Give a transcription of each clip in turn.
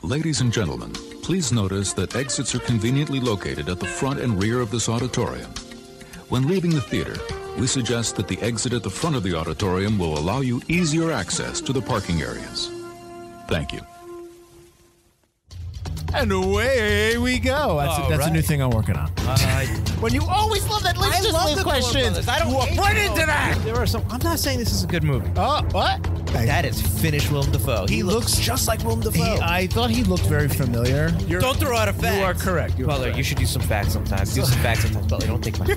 Ladies and gentlemen, please notice that exits are conveniently located at the front and rear of this auditorium. When leaving the theater, we suggest that the exit at the front of the auditorium will allow you easier access to the parking areas. Thank you. And away we go. That's a new thing I'm working on. When you always love that list, just leave questions. I don't walk right into that. There are some. I'm not saying this is a good movie. Oh, what? That is Finnish Willem Dafoe. He looks just like Willem Dafoe. I thought he looked very familiar. Don't throw out a fact. You are correct. Butler, you should do some facts sometimes. Do some facts sometimes, Butler. Don't take my.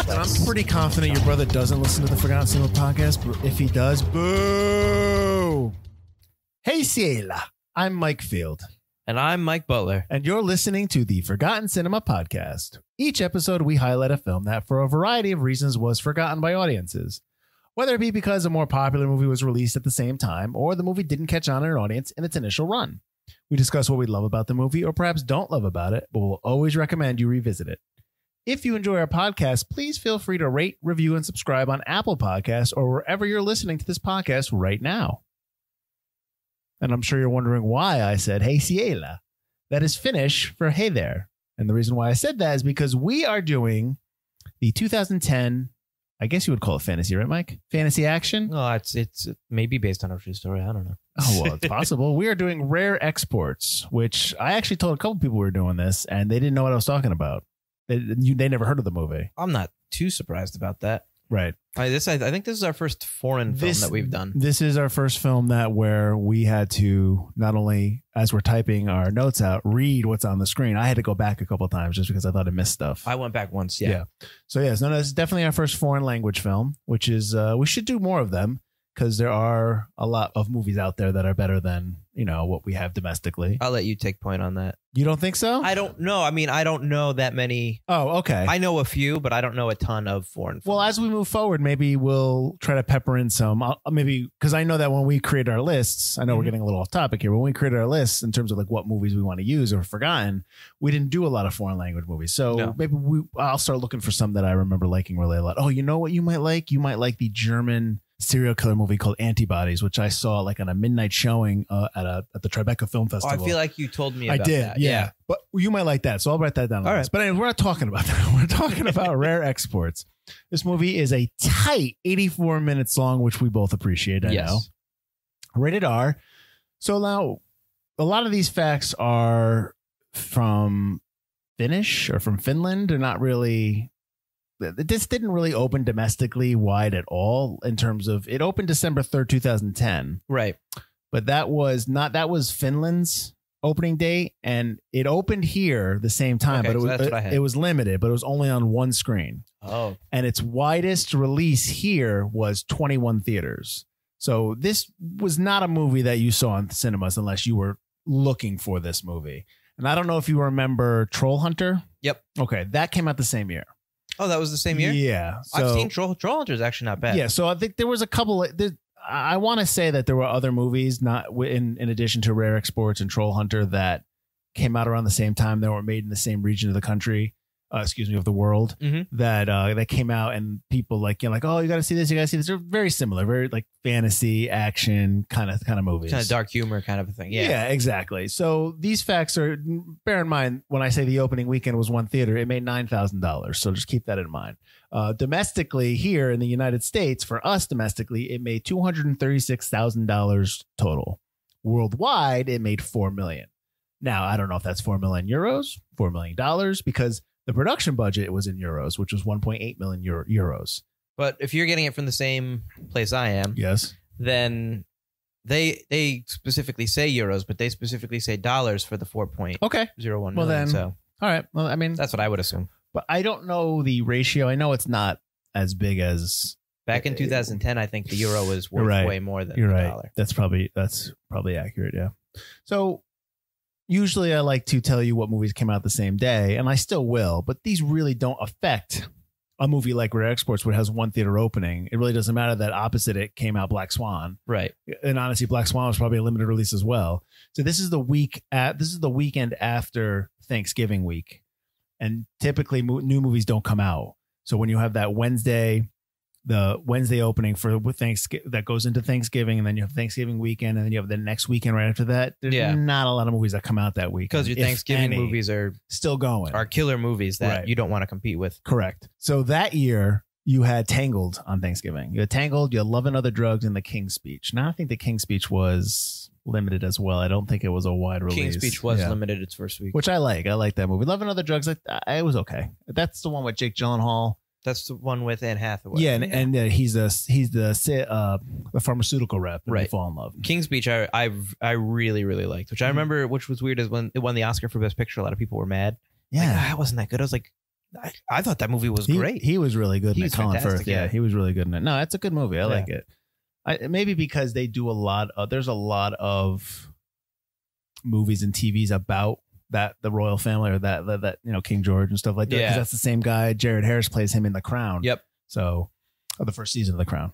I'm pretty confident your brother doesn't listen to the Forgotten Cinema podcast, but if he does, boo. Hey, Ciela. I'm Mike Field. And I'm Mike Butler. And you're listening to the Forgotten Cinema podcast. Each episode, we highlight a film that, for a variety of reasons, was forgotten by audiences. Whether it be because a more popular movie was released at the same time, or the movie didn't catch on in an audience in its initial run. We discuss what we love about the movie, or perhaps don't love about it, but we'll always recommend you revisit it. If you enjoy our podcast, please feel free to rate, review, and subscribe on Apple Podcasts or wherever you're listening to this podcast right now. And I'm sure you're wondering why I said, hey, Ciela. That is Finnish for hey there. And the reason why I said that is because we are doing the 2010, I guess you would call it fantasy, right, Mike? Fantasy action? Oh, it's maybe based on a true story. I don't know. Oh, well, it's possible. We are doing rare exports, which I actually told a couple people we were doing this, and they didn't know what I was talking about. They never heard of the movie. I'm not too surprised about that. Right. I think this is our first foreign film that we've done. This is our first film where we had to not only, as we're typing our notes out, read what's on the screen. I had to go back a couple of times just because I thought I missed stuff. I went back once, yeah. So yes, no, this is definitely our first foreign language film, which is we should do more of them because there are a lot of movies out there that are better than, what we have domestically. I'll let you take point on that. You don't think so? I don't know. I mean, I don't know that many. Oh, okay. I know a few, but I don't know a ton of foreign films. Well, as we move forward, maybe we'll try to pepper in some. Maybe because I know that when we create our lists, I know we're getting a little off topic here. When we created our lists in terms of like what movies we want to use or forgotten, we didn't do a lot of foreign language movies. So maybe I'll start looking for some that I remember liking really a lot. Oh, you know what you might like? You might like the German serial killer movie called Antibodies, which I saw like on a midnight showing at the Tribeca Film Festival. I feel like you told me about that. I did, that. yeah. But you might like that, so I'll write that down. All right. But anyway, we're not talking about that. We're talking about rare exports. This movie is a tight 84 minutes long, which we both appreciate, I know. Rated R. So now, a lot of these facts are from Finnish or from Finland. They're not really... This didn't really open domestically wide at all in terms of it opened December 3rd, 2010. Right. But that was Finland's opening date, and it opened here the same time, but it was limited, but it was only on one screen. Oh. And its widest release here was 21 theaters. So this was not a movie that you saw in cinemas unless you were looking for this movie. And I don't know if you remember Troll Hunter. Yep. Okay, that came out the same year. Oh, that was the same year? Yeah. I've seen Troll Hunter is actually not bad. Yeah, so I think there was a couple. I want to say that there were other movies, not in addition to Rare Exports and Troll Hunter, that came out around the same time. That were made in the same region of the country. Of the world, that came out, and people like oh, you got to see this, you got to see this. They're very similar, very like fantasy action kind of movies, kind of dark humor kind of a thing. Yeah, exactly. So these facts are, bear in mind when I say the opening weekend was one theater, it made $9,000. So just keep that in mind. Domestically here in the United States, for us domestically, it made $236,000 total. Worldwide, it made $4 million. Now I don't know if that's €4 million, $4 million, because the production budget was in euros, which was 1.8 million euros. But if you're getting it from the same place I am, yes, then they specifically say euros, but they specifically say dollars for the 4.01 million. Well then, so all right. Well, I mean, that's what I would assume. But I don't know the ratio. I know it's not as big as back in 2010. I think the euro was worth way more than the dollar. That's probably accurate. Yeah. So. Usually I like to tell you what movies came out the same day, and I still will, but these really don't affect a movie like Rare Exports, where it has one theater opening. It really doesn't matter that opposite it came out Black Swan. Right. And honestly, Black Swan was probably a limited release as well. So this is the weekend after Thanksgiving week. And typically new movies don't come out. So when you have that Wednesday, the Wednesday opening for Thanksgiving that goes into Thanksgiving, and then you have Thanksgiving weekend, and then you have the next weekend right after that. There's not a lot of movies that come out that week because your Thanksgiving movies are still going, are killer movies that you don't want to compete with. Correct. So that year you had Tangled on Thanksgiving. You had Tangled, you had Love and Other Drugs, and The King's Speech. Now I think The King's Speech was limited as well. I don't think it was a wide release. King's Speech was limited its first week, which I like. I like that movie. Love and Other Drugs, it was okay. That's the one with Jake Gyllenhaal. That's the one with Anne Hathaway. Yeah, and he's the pharmaceutical rep, and they fall in love. King's Speech, I really liked, which I remember, which was weird, is when it won the Oscar for Best Picture. A lot of people were mad. Yeah, like, it wasn't that good. I was like, I thought that movie was great. He was really good in it. Colin Firth. Yeah, he was really good in it. No, it's a good movie. I like it. Maybe because they do a lot of. There's a lot of movies and TVs about the royal family, or that King George and stuff like that. Because that's the same guy. Jared Harris plays him in The Crown. Yep. So, the first season of The Crown.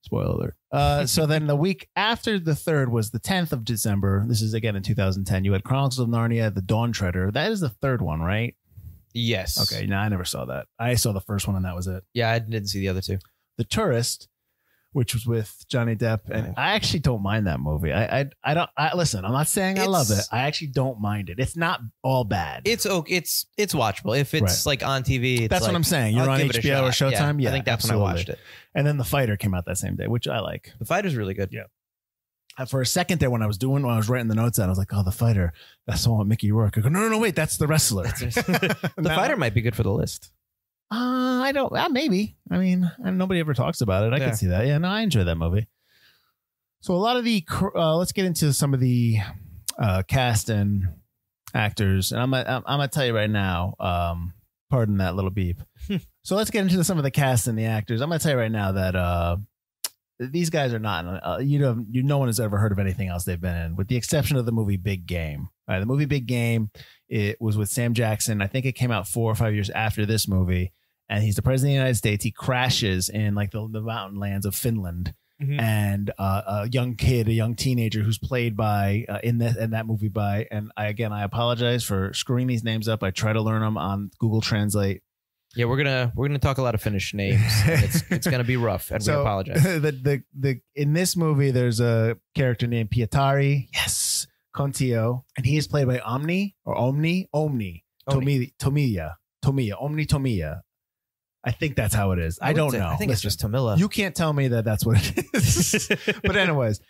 Spoiler alert. So then the week after the 3rd was the 10th of December. This is again in 2010. You had Chronicles of Narnia, The Dawn Treader. That is the 3rd one, right? Yes. Okay. No, I never saw that. I saw the first one and that was it. Yeah, I didn't see the other two. The Tourist, which was with Johnny Depp, and I actually don't mind that movie. I don't listen. I'm not saying I love it. I actually don't mind it. It's not all bad. It's okay. It's watchable if it's like on TV. That's what I'm saying. You're on HBO or Showtime. Yeah, I think that's when I watched it. And then The Fighter came out that same day, which I like. The Fighter's really good. Yeah. For a second there, when I was writing the notes out, I was like, "Oh, The Fighter. That's the one with Mickey Rourke." I go, "No, wait, that's The Wrestler." The Fighter might be good for the list. I don't. Maybe. I mean, nobody ever talks about it. I can see that. Yeah, no, I enjoy that movie. So a lot of the let's get into some of the cast and actors, and I'm gonna tell you right now. Pardon that little beep. So let's get into some of the cast and the actors. I'm gonna tell you right now that these guys are not. No one has ever heard of anything else they've been in, with the exception of the movie Big Game. The movie Big Game. It was with Sam Jackson. I think it came out 4 or 5 years after this movie. And he's the president of the United States. He crashes in like the mountain lands of Finland. Mm-hmm. And a young teenager who's played by in that movie by. And I apologize for screwing these names up. I try to learn them on Google Translate. Yeah, we're gonna talk a lot of Finnish names. It's gonna be rough, and we apologize. In this movie, there's a character named Pietari. Yes. Contio, and he is played by Omni Tomia. I think that's how it is. I don't know. I think it's just Tomilla. You can't tell me that that's what it is. But anyways,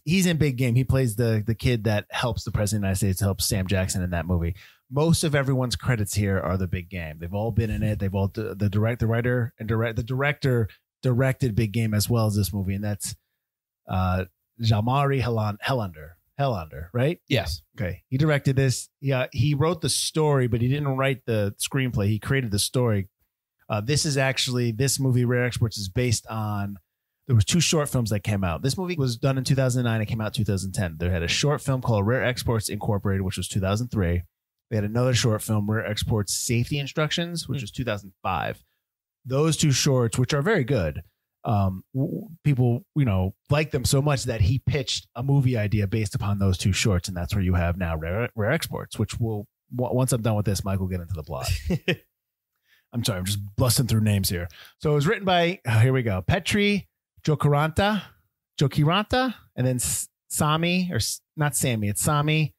he's in Big Game. He plays the kid that helps the president of the United States, helps Sam Jackson in that movie. Most of everyone's credits here are the Big Game. They've all been in it. They've all the director directed Big Game as well as this movie, and that's Jalmari Helander, right? Yes. Okay. He directed this. Yeah, he wrote the story, but he didn't write the screenplay. He created the story. This movie, Rare Exports, is based on. There was 2 short films that came out. This movie was done in 2009. It came out in 2010. They had a short film called Rare Exports Incorporated, which was 2003. They had another short film, Rare Exports Safety Instructions, which was 2005. Those 2 shorts, which are very good. People, like them so much that he pitched a movie idea based upon those 2 shorts. And that's where you have now Rare Exports, which will, once I'm done with this, Mike will get into the plot. I'm sorry. I'm just busting through names here. So it was written by, here we go. Petri Jokiranta, and then Sami, or not Sammy, it's Sami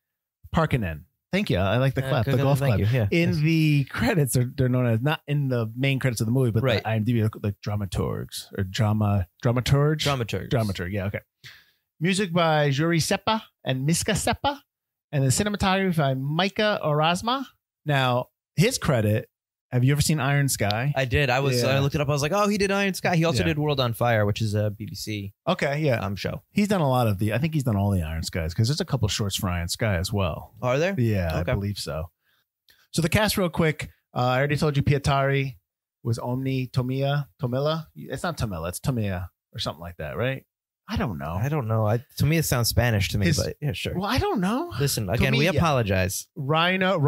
Parkinen. Thank you. I like the clap, the golf clap. Yeah. In the credits, they're known as, not in the main credits of the movie, but the IMDb, like dramaturgs or dramaturg. Yeah. Okay. Music by Juri Seppa and Miska Seppa, and the cinematography by Micah Orasma. Now, his credit. Have you ever seen Iron Sky? I did. I looked it up. I was like, oh, he did Iron Sky. He also did World on Fire, which is a BBC. Okay, yeah, show. He's done a lot of I think he's done all the Iron Skies, because there's a couple shorts for Iron Sky as well. Are there? Yeah, okay. I believe so. So the cast, real quick. I already told you Pietari was Tomilla. It's not Tomilla. It's Tomilla or something like that, right? I don't know. To me, it sounds Spanish to me, but yeah, sure. Well, I don't know. Listen, again, we apologize. Rono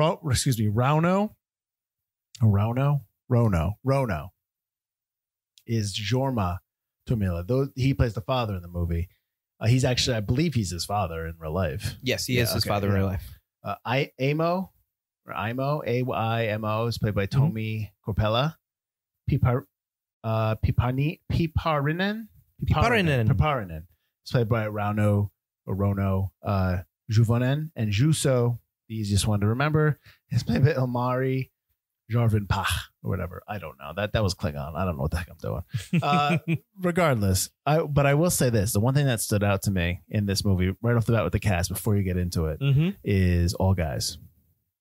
is Jorma Tomilla. He plays the father in the movie. He's actually, I believe he's his father in real life. Yes, he is his father in real life. Aimo, AYMO is played by Tommy Corpella. Piparinen. It's played by Rono Juvonen, and Juuso, the easiest one to remember, is played by Ilmari Jorvinpah or whatever. I don't know. That was Klingon. I don't know what the heck I'm doing. Regardless, but I will say this: the one thing that stood out to me in this movie, right off the bat with the cast, before you get into it, is all guys.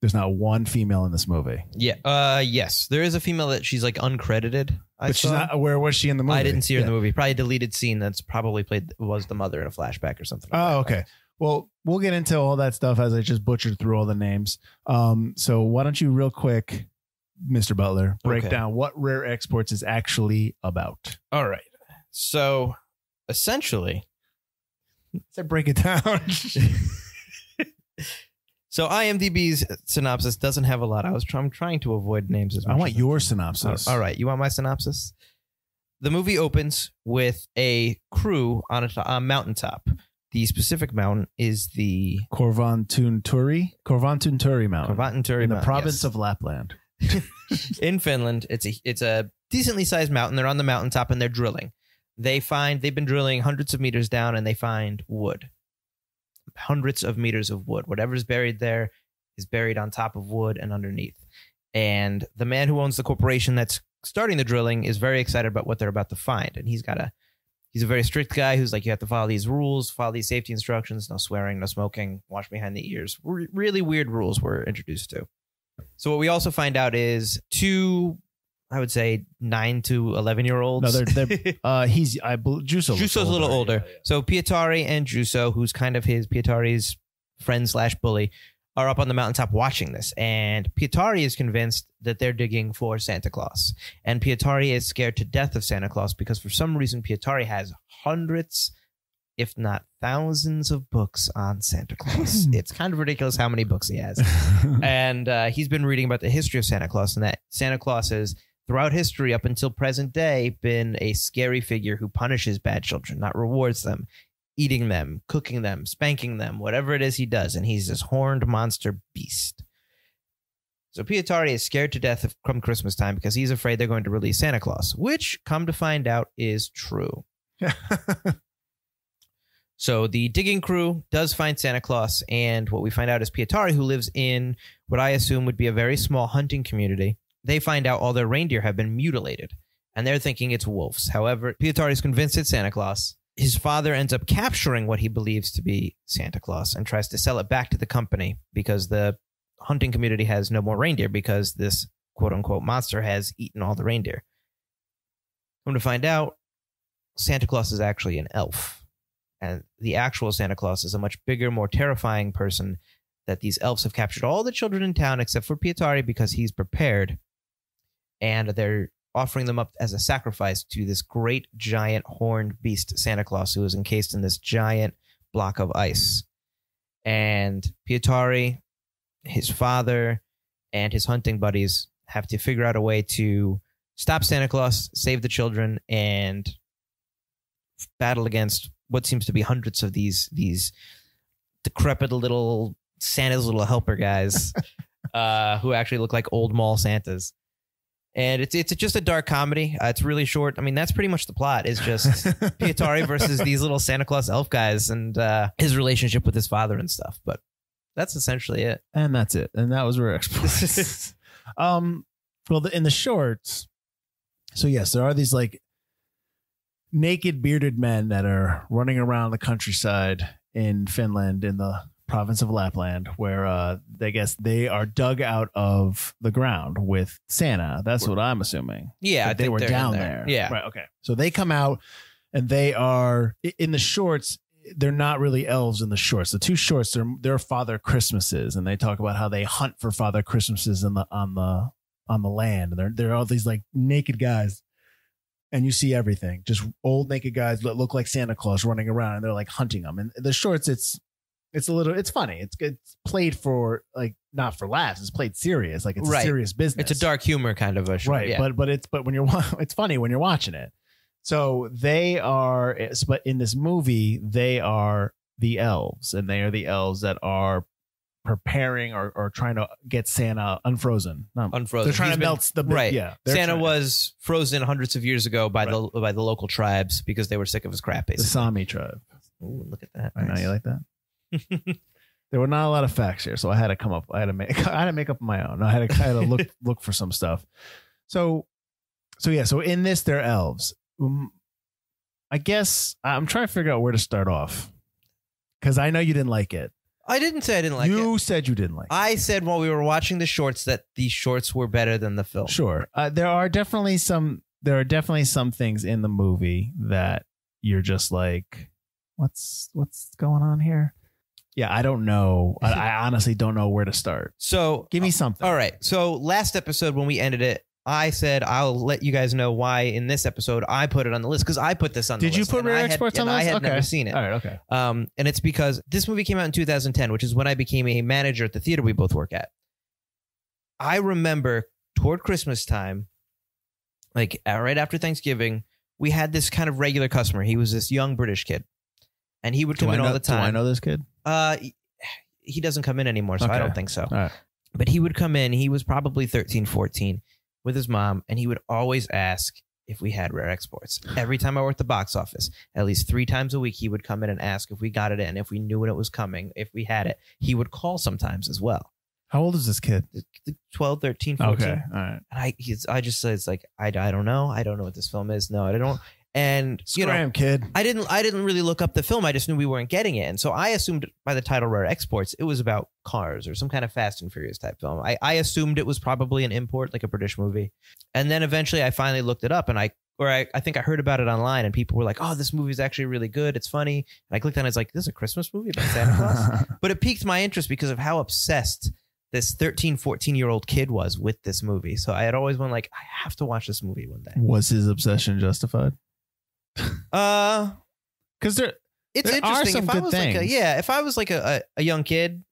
There's not one female in this movie. Yeah. Yes, there is a female that she's like uncredited. But she's not. Where was she in the movie? I didn't see her in the movie. Probably a deleted scene that's probably was the mother in a flashback or something. Oh, okay. Well, we'll get into all that stuff as I just butchered through all the names. So why don't you real quick, Mr. Butler, break down what Rare Exports is actually about? All right. So essentially, so break it down. So IMDb's synopsis doesn't have a lot. I'm trying to avoid names as much. I want your synopsis. All right. You want my synopsis? The movie opens with a crew on a mountaintop. The specific mountain is the Korvantunturi Mountain. Korvantunturi in the Mountain, province of Lapland. In Finland. It's a decently sized mountain. They're on the mountaintop and they're drilling. They've been drilling hundreds of meters down and they find wood. Hundreds of meters of wood. Whatever's buried there is buried on top of wood and underneath. And the man who owns the corporation that's starting the drilling is very excited about what they're about to find. And he's a very strict guy who's like, you have to follow these rules, follow these safety instructions, no swearing, no smoking, wash behind the ears. Really weird rules we're introduced to. So what we also find out is two, I would say 9 to 11-year-olds. No, Juuso's a little older. Yeah. So Pietari and Juuso, who's kind of Pietari's friend / bully, are up on the mountaintop watching this. And Pietari is convinced that they're digging for Santa Claus. And Pietari is scared to death of Santa Claus because for some reason Pietari has hundreds, if not thousands of books on Santa Claus. It's kind of ridiculous how many books he has. And he's been reading about the history of Santa Claus and that Santa Claus has, throughout history up until present day, been a scary figure who punishes bad children, not rewards them, eating them, cooking them, spanking them, whatever it is he does. And he's this horned monster beast. So Pietari is scared to death come Christmas time because he's afraid they're going to release Santa Claus, which, come to find out, is true. So the digging crew does find Santa Claus, and what we find out is Pietari, who lives in what I assume would be a very small hunting community, they find out all their reindeer have been mutilated, and they're thinking it's wolves. However, Pietari is convinced it's Santa Claus. His father ends up capturing what he believes to be Santa Claus and tries to sell it back to the company because the hunting community has no more reindeer because this quote-unquote monster has eaten all the reindeer. Come to find out, Santa Claus is actually an elf. And the actual Santa Claus is a much bigger, more terrifying person that these elves have captured all the children in town except for Pietari because he's prepared. And they're offering them up as a sacrifice to this great, giant, horned beast, Santa Claus, who is encased in this giant block of ice. And Pietari, his father, and his hunting buddies have to figure out a way to stop Santa Claus, save the children, and battle against what seems to be hundreds of these decrepit little Santa's little helper guys who actually look like old mall Santas. And it's just a dark comedy. It's really short. I mean, that's pretty much the plot. It's just Pietari versus these little Santa Claus elf guys and his relationship with his father and stuff. But that's essentially it. And that's it. And that was Rare Exports. Well, in the shorts, so yes, there are these like naked bearded men that are running around the countryside in Finland in the province of Lapland where I guess they are dug out of the ground with Santa. That's what I'm assuming. Yeah, they were down there. Yeah. Right. Okay. So they come out and they are in the shorts. They're not really elves in the shorts. The two shorts, they're Father Christmases, and they talk about how they hunt for Father Christmases on the land. And they're all these like naked guys. And you see everything, just old naked guys that look like Santa Claus running around, and they're like hunting them. And the shorts, it's funny. It's played for like not for laughs. It's played serious, like it's a serious business. It's a dark humor kind of a show, right? Yeah. But when it's funny when you're watching it. So but in this movie they are the elves, and they are the elves that are preparing or trying to get Santa unfrozen. No, Unfrozen. They're trying to melt the right. Yeah, Santa was frozen hundreds of years ago by the local tribes because they were sick of his crap. Basically, the Sami tribe. Ooh, look at that! I know you like that. There were not a lot of facts here, so I had to come up. I had to make up my own. I had to look for some stuff. So in this, they're elves. I guess I'm trying to figure out where to start off because I know you didn't like it. I didn't say I didn't like it. You said you didn't like it. I said while we were watching the shorts that the shorts were better than the film. Sure. There are definitely some things in the movie that you're just like, what's going on here? Yeah, I don't know. I honestly don't know where to start. So give me something. All right. So last episode when we ended it, I said I'll let you guys know why in this episode I put it on the list because I put this on the list. Did you put Rare Exports on the list? I had never seen it. All right, okay. And it's because this movie came out in 2010, which is when I became a manager at the theater we both work at. I remember toward Christmas time, like right after Thanksgiving, we had this kind of regular customer. He was this young British kid, and he would come in all the time. Do I know this kid? He doesn't come in anymore, so I don't think so. All right. But he would come in. He was probably 13, 14. With his mom, and he would always ask if we had Rare Exports. Every time I worked the box office, at least 3 times a week, he would come in and ask if we got it in, if we knew when it was coming, if we had it. He would call sometimes as well. How old is this kid? 12, 13, 14. Okay, all right. And I just said, it's like, I don't know. I don't know what this film is. No, I don't. And Scram, kid. I didn't really look up the film. I just knew we weren't getting it. And so I assumed by the title Rare Exports, it was about cars or some kind of Fast and Furious type film. I assumed it was probably an import, like a British movie. And then eventually I finally looked it up and I think I heard about it online and people were like, oh, this movie is actually really good. It's funny. And I clicked on it. It's like, this is a Christmas movie about Santa Claus. But it piqued my interest because of how obsessed this 13, 14-year-old kid was with this movie. So I had always been like, I have to watch this movie one day. Was his obsession justified? Because it's there interesting. are some good things. If I was like a young kid,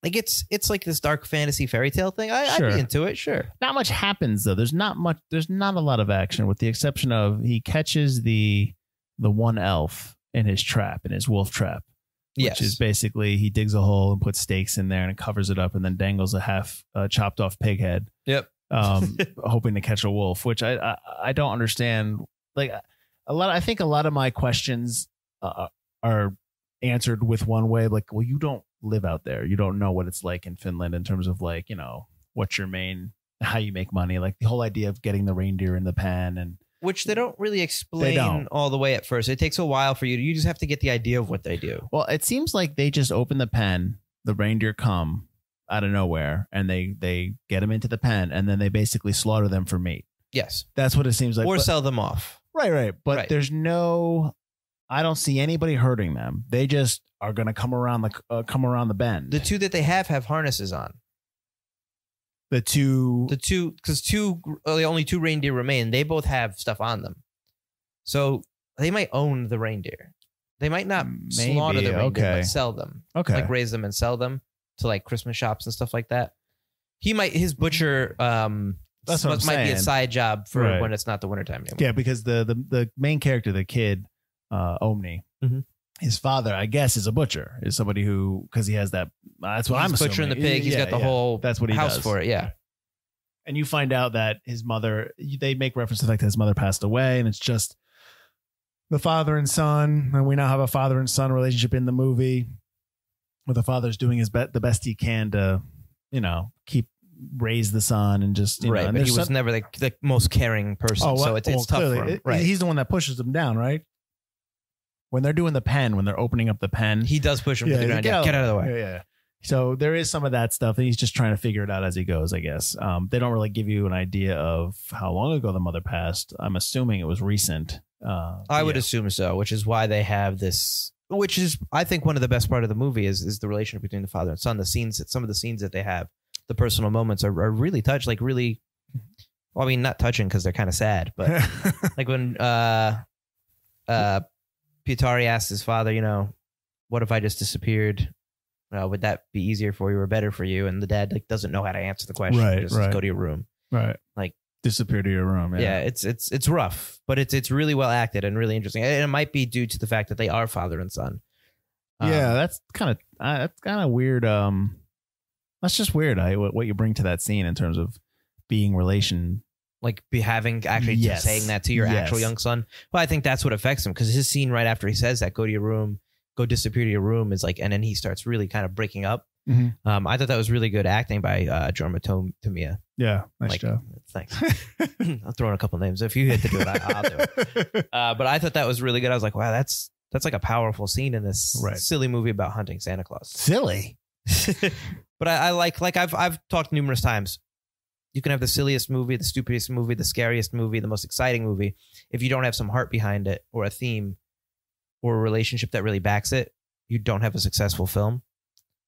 like it's like this dark fantasy fairy tale thing. I'd be into it. Sure. Not much happens though. There's not a lot of action with the exception of he catches the one elf in his trap, in his wolf trap. Which is basically he digs a hole and puts stakes in there and covers it up and then dangles a half chopped off pig head. Yep. Hoping to catch a wolf, which I don't understand. Like I think a lot of my questions are answered with one way. Like, well, you don't live out there. You don't know what it's like in Finland in terms of like, what's your how you make money. Like the whole idea of getting the reindeer in the pen and. Which they don't really explain all the way at first. It takes a while for you just have to get the idea of what they do. Well, it seems like they just open the pen, the reindeer come out of nowhere, and they get them into the pen, and then they basically slaughter them for meat. Yes. That's what it seems like. Or sell them off. Right. But there's I don't see anybody hurting them. They just are going to come around the bend. The 2 that they have harnesses on. The two, because only 2 reindeer remain. They both have stuff on them, so they might own the reindeer. They might not slaughter the reindeer, but sell them. Okay, like raise them and sell them to like Christmas shops and stuff like that. His butcher might be a side job for when it's not the wintertime anymore. Yeah, because the main character, the kid, Omni. Mm-hmm. His father, I guess, is a butcher. Is somebody who, because he has that. That's what I'm assuming. Butchering the pig. He's got the whole. That's what he house does for it. Yeah. And you find out that his mother. They make reference to the fact that his mother passed away, and it's just the father and son. And we now have a father and son relationship in the movie, where the father's doing the best he can to, raise the son and just right. But he was never the most caring person, so it's tough for him. Right. He's the one that pushes him down, right? When they're doing the pen, when they're opening up the pen, he does push him to the ground. Get out of the way. Yeah. So there is some of that stuff, and he's just trying to figure it out as he goes, I guess. They don't really give you an idea of how long ago the mother passed. I'm assuming it was recent. I would assume so, which is why they have this. Which is, I think, one of the best part of the movie is the relationship between the father and son. Some of the scenes that they have, the personal moments are really touched, like really. Well, I mean, not touching because they're kind of sad, but like when Pietari asked his father, what if I just disappeared? Would that be easier for you or better for you? And the dad doesn't know how to answer the question. Just go to your room. Right. Like disappear to your room. Yeah. It's rough, but it's really well acted and really interesting. And it might be due to the fact that they are father and son. Yeah, that's kind of weird. That's just weird. What you bring to that scene in terms of being relation. Like having actually saying that to your actual young son. Well, I think that's what affects him, because his scene right after he says that, go to your room, go disappear to your room, is like, and then he starts really kind of breaking up. Mm-hmm. I thought that was really good acting by Jorma Tomia. Yeah, nice job. Thanks. I'll throw in a couple names. If you hit to do it, I'll do it. But I thought that was really good. I was like, wow, that's like a powerful scene in this silly movie about hunting Santa Claus. Silly. But I like I've talked numerous times. You can have the silliest movie, the stupidest movie, the scariest movie, the most exciting movie. If you don't have some heart behind it, or a theme, or a relationship that really backs it, you don't have a successful film.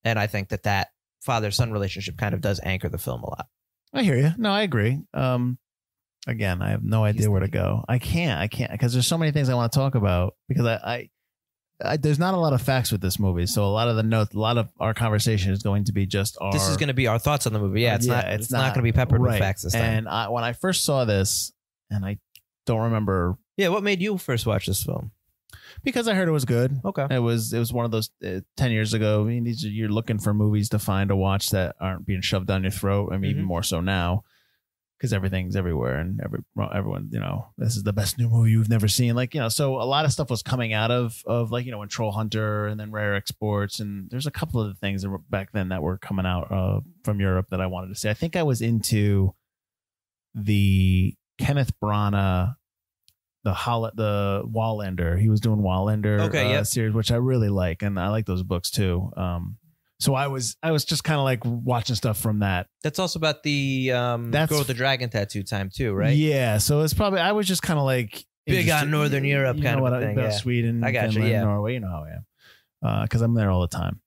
And I think that father-son relationship kind of does anchor the film a lot. I hear you. No, I agree. Again, I have no idea where to go. I can't because there's so many things I want to talk about, because I there's not a lot of facts with this movie. So a lot of our conversation is going to be just this is going to be our thoughts on the movie. Yeah, it's not going to be peppered with facts this time. And when I first saw this, and I don't remember. Yeah, what made you first watch this film? Because I heard it was good. Okay. It was one of those 10 years ago. I mean, you're looking for movies to find to watch that aren't being shoved down your throat. I mean, even more so now, because everything's everywhere, and everyone, this is the best new movie you've never seen. Like, so a lot of stuff was coming out of like, when Troll Hunter and then Rare Exports. And there's a couple of the things that were back then that were coming out from Europe that I wanted to see. I think I was into the Kenneth Branagh, the Wallander. He was doing Wallander series, which I really like. And I like those books too. So I was just kind of like watching stuff from that. That's also about the girl with the dragon tattoo time too, right? Yeah. So it's probably, I was just kind of like big on Northern Europe kind of thing. About Sweden, I got Finland, you. Yeah. Norway. You know how I am, because I'm there all the time.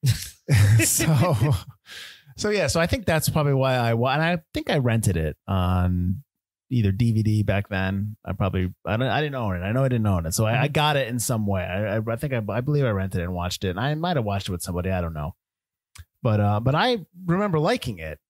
So yeah. So I think that's probably why and I think I rented it on either DVD back then. I didn't own it. I know I didn't own it. So I got it in some way. I think I believe I rented it and watched it. And I might have watched it with somebody. I don't know. But I remember liking it.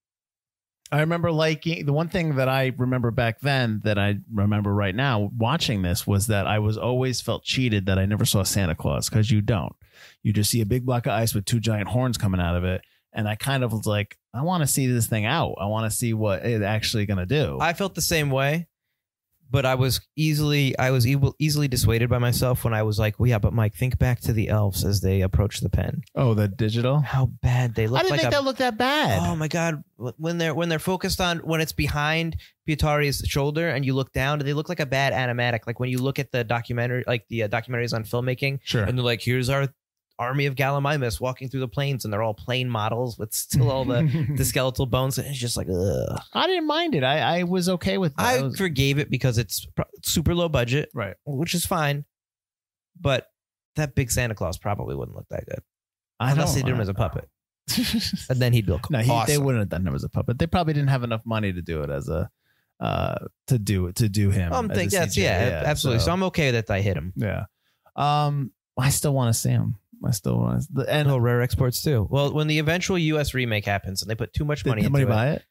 I remember liking the one thing that I remember back then that I remember right now watching this was that I was always felt cheated that I never saw Santa Claus, because you don't. You just see a big block of ice with two giant horns coming out of it. And I kind of was like, I want to see this thing out. I want to see what it's actually going to do. I felt the same way, but I was easily dissuaded by myself when I was like, well, yeah, but Mike, think back to the elves as they approach the pen. Oh, the digital? How bad they look. I didn't think that looked that bad. Oh my God. When they're focused on, when it's behind Pietari's shoulder and you look down, they look like a bad animatic. Like when you look at the documentary, like the documentaries on filmmaking, sure. And they're like, here's our army of Gallimimus walking through the plains, and they're all plain models with still all the skeletal bones. And it's just like, ugh. I didn't mind it. I was okay with that. I forgave it because it's super low budget, right? Which is fine. But that big Santa Claus probably wouldn't look that good unless they did him as a puppet. And then he'd look awesome. They wouldn't have done him as a puppet. They probably didn't have enough money to do it as a to do him. Absolutely. So I'm okay that I hit him. Yeah. I still want to see him. And Rare Exports too. Well, when the eventual U.S. remake happens and they put too much money into it. Nobody buy it?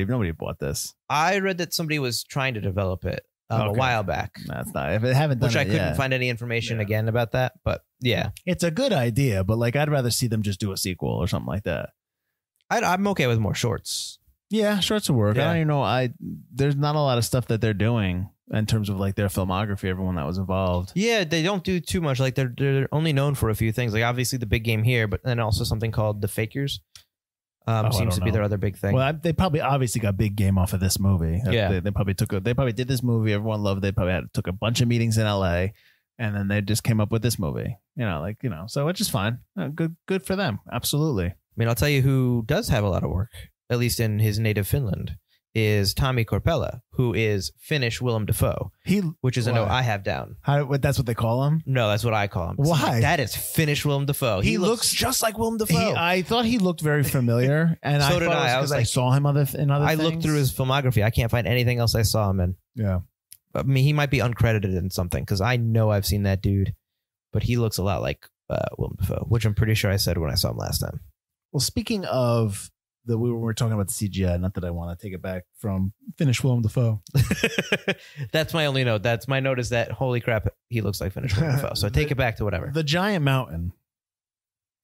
Nobody bought this. I read that somebody was trying to develop it a while back. That's not. If they haven't done which I couldn't find any information again about that. But yeah, it's a good idea. But like, I'd rather see them just do a sequel or something like that. I'm okay with more shorts. Yeah, shorts will work. Yeah. I don't even know. There's not a lot of stuff that they're doing in terms of like their filmography, everyone that was involved. Yeah, they don't do too much. Like they're only known for a few things. Like obviously the big game here, but then also something called The Fakers. Seems to be their other big thing. Well, they probably obviously got big game off of this movie. Yeah, they probably did this movie. Everyone loved it. They probably took a bunch of meetings in LA, and then they just came up with this movie. So it's just fine. Good for them. Absolutely. I mean, I'll tell you who does have a lot of work, at least in his native Finland, is Tommy Korpela, who is Finnish Willem Dafoe, which is a note I have down. That's what they call him? No, that's what I call him. Why? That is Finnish Willem Dafoe. He looks just like Willem Dafoe. I thought he looked very familiar, and so did I. Because I saw him in other things. I looked through his filmography. I can't find anything else I saw him in. Yeah. I mean, he might be uncredited in something, because I know I've seen that dude, but he looks a lot like Willem Dafoe, which I'm pretty sure I said when I saw him last time. Well, speaking of we were talking about the CGI, not that I want to take it back from Finnish Willem Dafoe. That's my only note. That's my note, is that holy crap, he looks like Finnish Willem Dafoe. So take it back to whatever. The giant mountain.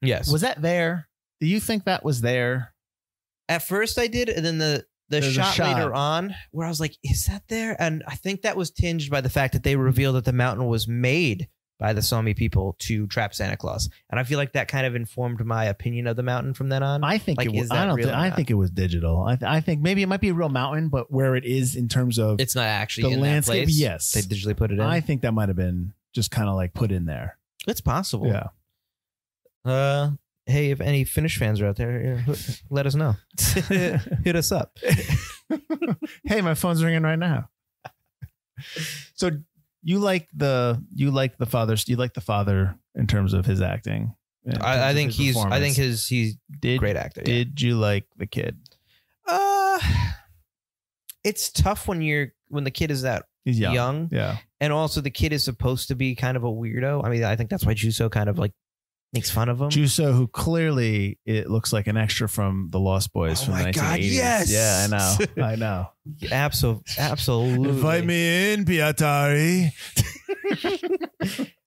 Yes. Was that there? Do you think that was there? At first I did, and then the shot later on where I was like, is that there? And I think that was tinged by the fact that they revealed that the mountain was made by the Sami people to trap Santa Claus. And I feel like that kind of informed my opinion of the mountain from then on. I think it was. I think it was digital. I think maybe it might be a real mountain, but where it is in terms of it's not actually the in landscape. that place. Yes, they digitally put it in. I think that might have been just kind of like put in there. It's possible. Yeah. Hey, if any Finnish fans are out there, let us know. Hit us up. Hey, my phone's ringing right now. So you like the father in terms of his acting. I think he's great actor. Did you like the kid? It's tough when the kid is that He's young. Yeah. And also the kid is supposed to be kind of a weirdo. I mean, I think that's why Juso kind of like makes fun of him. Juso, who clearly it looks like an extra from the Lost Boys from the 1980s. God, yes. Yeah, I know. Absolutely. Invite me in, Piatari.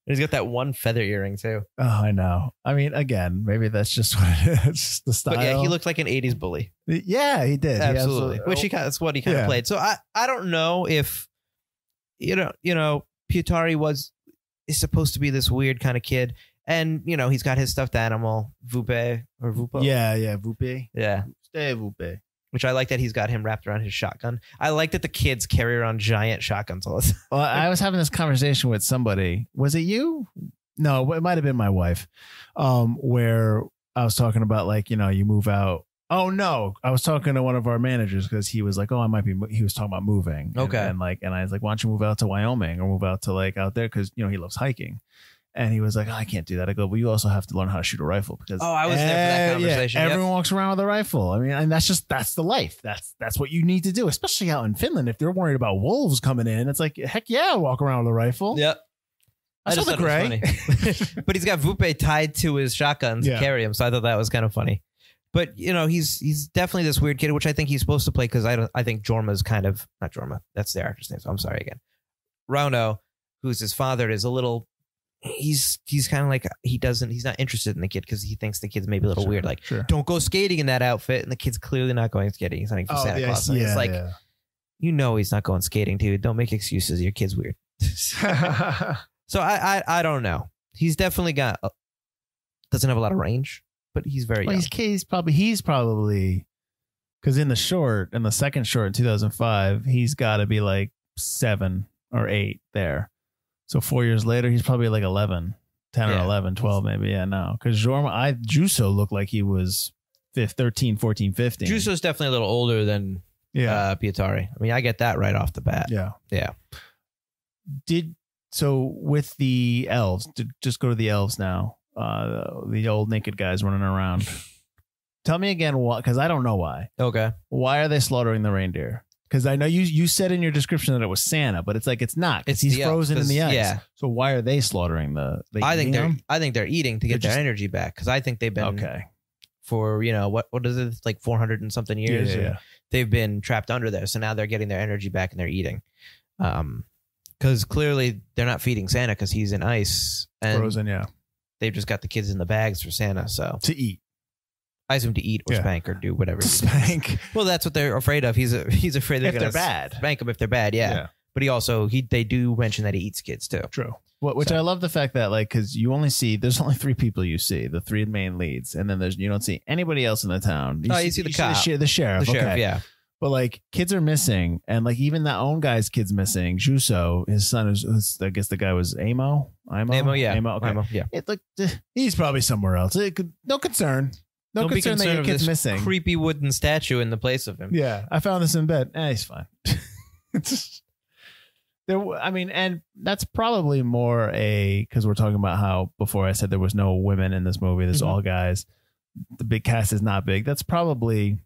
He's got that one feather earring too. Oh, I know. I mean, again, maybe that's just what it is. The style. But yeah, he looked like an 80s bully. Yeah, he did. Absolutely. That's what he kind of played. So I don't know if you know Pietari is supposed to be this weird kind of kid. And, he's got his stuffed animal, Vupe or Vupo. Yeah, Vupe. Yeah. Stay Vupe. Which I like that he's got him wrapped around his shotgun. I like that the kids carry around giant shotguns all the time. Well, I was having this conversation with somebody. Was it you? No, it might have been my wife. Where I was talking about you move out. Oh no, I was talking to one of our managers because he was like, "Oh, I might be." He was talking about moving. Okay. And I was like, "Why don't you move out to Wyoming or move out to out there?" Because he loves hiking. And he was like, I can't do that. I go, well, you also have to learn how to shoot a rifle because I was there for that conversation. Yeah, everyone walks around with a rifle. I mean, and that's the life. That's what you need to do, especially out in Finland. If they're worried about wolves coming in, it's like, heck yeah, walk around with a rifle. Yep. I saw the gray. But he's got Vupe tied to his shotguns to carry him, so I thought that was kind of funny. But he's definitely this weird kid, which I think he's supposed to play because I think Jorma's kind of not Jorma. That's the actor's name. So I'm sorry again. Rauno, who's his father, is a little. He's kind of like he's not interested in the kid because he thinks the kid's maybe a little weird. Like, don't go skating in that outfit, and the kid's clearly not going skating. He's hunting for Santa Claus. And it's like, he's not going skating, dude. Don't make excuses. Your kid's weird. So I don't know. He's definitely doesn't have a lot of range, but he's very young. He's probably because in the second short in 2005, he's got to be like 7 or 8 there. So 4 years later, he's probably like 11, 10 or 11, 12 maybe. Yeah, no. Because Juso looked like he was 13, 14, 15. Juso's definitely a little older than Pietari. I mean, I get that right off the bat. Yeah. Yeah. So with the elves, just go to the elves now. The old naked guys running around. Tell me again why, because I don't know why. Okay. Why are they slaughtering the reindeer? Because I know you said in your description that it was Santa, but it's like it's not. Because he's frozen in the ice. Yeah. So why are they slaughtering the? I think they're eating to get their energy back. Because I think they've been for what is it, like 400 and something years. Yeah. They've been trapped under there, so now they're getting their energy back and they're eating. Because clearly they're not feeding Santa because he's in ice and frozen. Yeah. They've just got the kids in the bags for Santa, so to eat. I assume to eat or spank or do whatever. Spank. Well, that's what they're afraid of. He's afraid they're going to spank them if they're bad. Yeah. But they do mention that he eats kids too. True. Which I love the fact that because there's only 3 people you see, the 3 main leads, and then you don't see anybody else in the town. You see the cop, the sheriff. The sheriff, yeah. But kids are missing, and even that own guy's kid's missing. Juso, his son is I guess the guy was Amo. Amo, yeah. Amo, okay. Amo, yeah. He's probably somewhere else. No concern. Don't be concerned that your kid's missing. Creepy wooden statue in the place of him. Yeah, I found this in bed. He's fine. And that's probably more because we're talking about how before I said there was no women in this movie. There's all guys. The big cast is not big. That's probably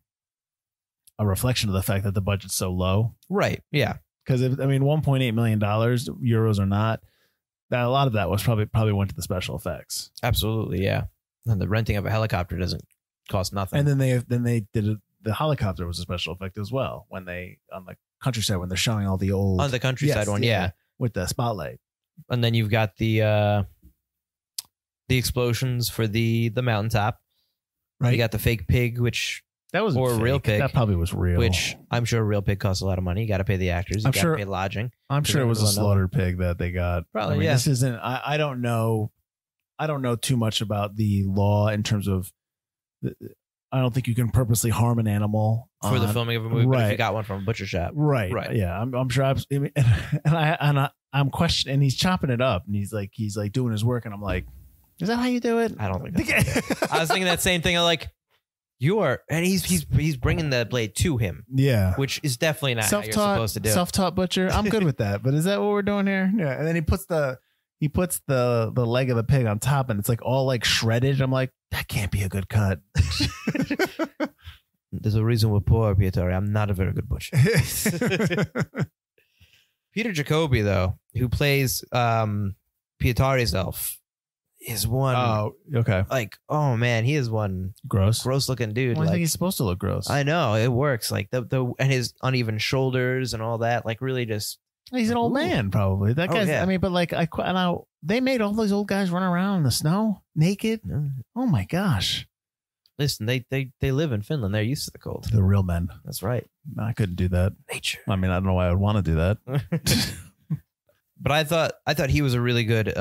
a reflection of the fact that the budget's so low. Right. Yeah. Because $1.8 million euros or not, that a lot of that was probably went to the special effects. Absolutely. Yeah. And the renting of a helicopter doesn't cost nothing. And then they did it. The helicopter was a special effect as well when they on the countryside when they're showing all the old on the countryside one, with the spotlight. And then you've got the explosions for the mountaintop. Right. You got the fake pig, which That was or a real pig. That probably was real. Which I'm sure a real pig costs a lot of money. You got to pay the actors. You got to pay lodging. I'm sure it was a slaughtered pig that they got. Probably, I mean, yeah. This isn't. I don't know. I don't know too much about the law in terms of. I don't think you can purposely harm an animal for the filming of a movie. Right. But if you got one from a butcher shop, right? Yeah, I'm sure. I'm questioning, and he's chopping it up, and he's like doing his work, and I'm like, is that how you do it? I don't think that's I was thinking that same thing. I'm like, you are, and he's bringing the blade to him. Yeah, which is definitely not how you're supposed to do. Self-taught butcher. I'm good with that, but is that what we're doing here? Yeah, and then he puts the leg of the pig on top, and it's like all like shredded. I'm like, that can't be a good cut. There's a reason we're poor, Pietari. I'm not a very good butcher. Peter Jacoby, though, who plays Pietari's elf, is one. Oh, okay. Like, oh man, he is one gross looking dude. Well, like, I think he's supposed to look gross. I know it works. Like the and his uneven shoulders and all that. Like really just. He's an old man, probably. That guy's. Yeah. I mean, but like they made all those old guys run around in the snow naked. Oh my gosh! Listen, they live in Finland. They're used to the cold. They're real men. That's right. I couldn't do that. Nature. I mean, I don't know why I would want to do that. But I thought he was a really good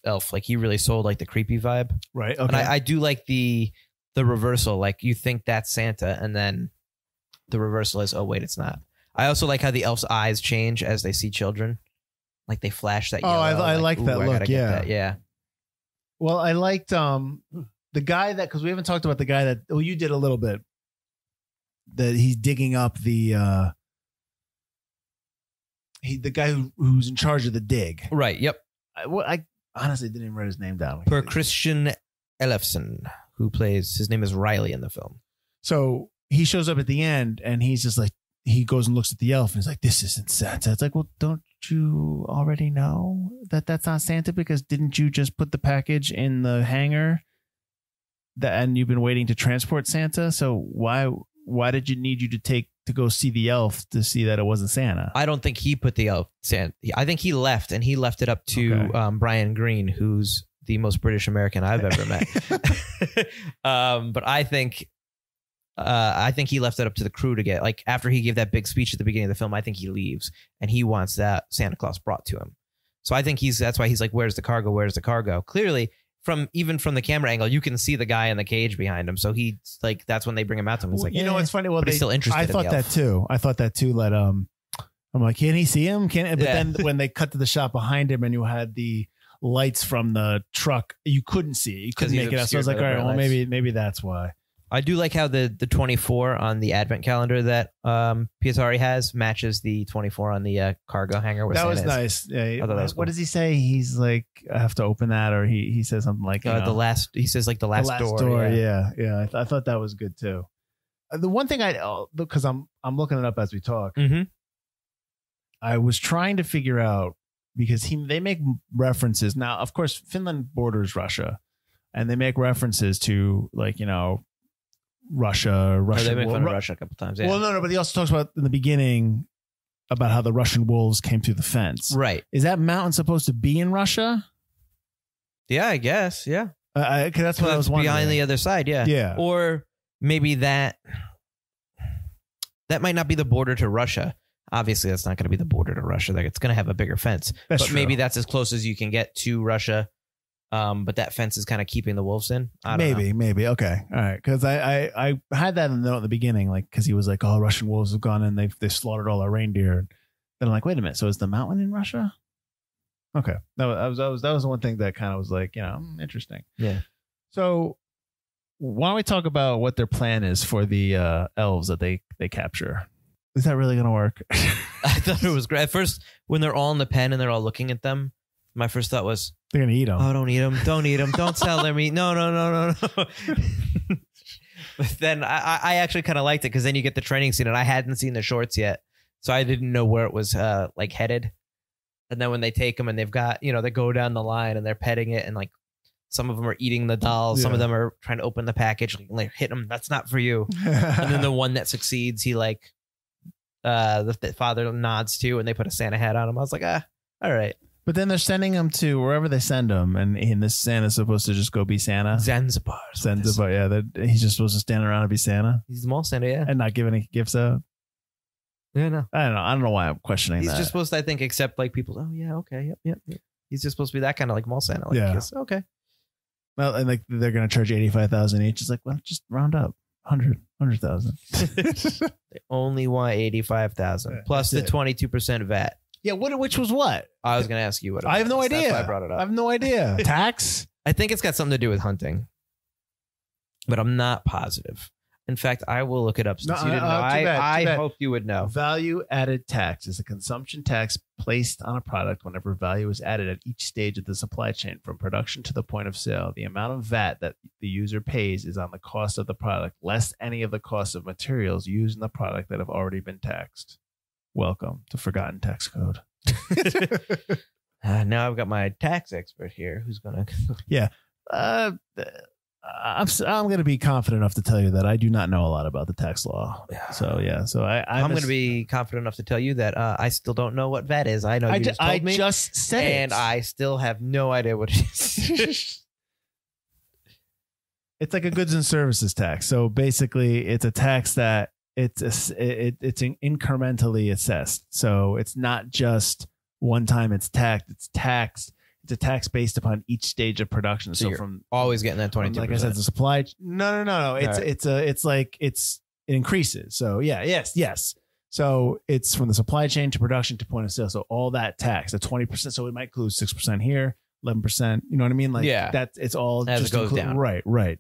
elf. Like he really sold like the creepy vibe. Right. Okay. And I do like the reversal. Like you think that's Santa, and then the reversal is, oh wait, it's not. I also like how the elf's eyes change as they see children. Like they flash that yellow. I like that look. Yeah. That. Yeah. Well, I liked the guy that, because we haven't talked about the guy that, you did a little bit, that he's digging up the guy who's in charge of the dig. Right. Yep. I honestly didn't even write his name down. Per Christian Ellefson, who plays, his name is Riley in the film. So he shows up at the end and he's just like, he goes and looks at the elf and he's like, this isn't Santa. It's like, well, don't you already know that that's not Santa? Because didn't you just put the package in the hangar and you've been waiting to transport Santa? So why did you need you to go see the elf to see that it wasn't Santa? I don't think he put the elf Santa. I think he left, and he left it up to Brian Greene, who's the most British American I've ever met. But I think he left it up to the crew to get, like, after he gave that big speech at the beginning of the film, I think he leaves and he wants that Santa Claus brought to him. So I think that's why he's like, where's the cargo? Where's the cargo? Clearly even from the camera angle, you can see the guy in the cage behind him. So he's like, that's when they bring him out to him. He's like, it's funny. Well, he's still interested. I thought that too. That, I'm like, can he see him? But then when they cut to the shot behind him and you had the lights from the truck, you couldn't see it. You couldn't make it out. So I was like, all right, well, maybe that's why. I do like how the 24 on the advent calendar that Pietari has matches the 24 on the cargo hangar. That was nice. Yeah. What does he say? He's like, I have to open that, or he says something like the last. He says like the last door. Yeah. I thought that was good too. The one thing because I'm looking it up as we talk. Mm-hmm. I was trying to figure out, because they make references now. Of course, Finland borders Russia, and they make references to, like, Russia. They make fun of Russia a couple times. Yeah. Well, no, but he also talks about in the beginning about how the Russian wolves came through the fence. Right. Is that mountain supposed to be in Russia? Yeah, I guess. Yeah. Cause that's what I was wondering. Behind the other side. Yeah. Yeah. Or maybe that might not be the border to Russia. Obviously, that's not going to be the border to Russia. Like, it's going to have a bigger fence. But maybe that's as close as you can get to Russia. But that fence is kind of keeping the wolves in. I don't know. Maybe. Okay. All right. Because I had that in the note in the beginning, like, because he was like, oh, Russian wolves have gone in. They've slaughtered all our reindeer. Then I'm like, wait a minute. So is the mountain in Russia? Okay. That was the one thing that kind of was like, interesting. Yeah. So why don't we talk about what their plan is for the elves that they capture? Is that really going to work? I thought it was great. At first, when they're all in the pen and they're all looking at them, my first thought was, they're going to eat them. Oh, don't eat them. Don't eat them. Don't sell their meat. No. But then I actually kind of liked it, because then you get the training scene, and I hadn't seen the shorts yet. So I didn't know where it was like headed. And then when they take them and they've got, they go down the line and they're petting it, and like some of them are eating the dolls. Yeah. Some of them are trying to open the package. Like, hit them. That's not for you. And then the one that succeeds, he the father nods to, and they put a Santa hat on him. I was like, all right. But then they're sending him to wherever they send him, and this Santa's supposed to just go be Santa. Zanzibar. Yeah. He's just supposed to stand around and be Santa. He's the mall Santa, yeah. And not give any gifts out. Yeah, no. I don't know why I'm questioning that. He's just supposed to, I think, accept like people. Oh yeah, okay, yep. He's just supposed to be that kind of like mall Santa. Like, yeah. Okay. Well, and like they're gonna charge $85,000 each. It's like, well, just round up 100,000. They only want 85,000 plus the 22% VAT. Yeah. Which was what? I was gonna ask you what. I have no idea. That's why I brought it up. I have no idea. Tax? I think it's got something to do with hunting, but I'm not positive. In fact, I will look it up since you didn't know. I hoped you would know. Value added tax is a consumption tax placed on a product whenever value is added at each stage of the supply chain, from production to the point of sale. The amount of VAT that the user pays is on the cost of the product, less any of the costs of materials used in the product that have already been taxed. Welcome to Forgotten Tax Code. Now I've got my tax expert here who's going to... Yeah. I'm going to be confident enough to tell you that I do not know a lot about the tax law. So yeah, so I'm going to be confident enough to tell you that I still don't know what VAT is. I know you just told me. I just said it, and I still have no idea what it is. It's like a goods and services tax. So basically, it's a tax that it's incrementally assessed. So it's not just one time it's taxed. It's taxed. It's a tax based upon each stage of production. So from always getting that 22%. Like I said, the supply. No. It increases. So yes. So it's from the supply chain to production to point of sale. So all that tax, the 20%. So it might include 6% here, 11%. You know what I mean? Like it's all as just it goes down. Right.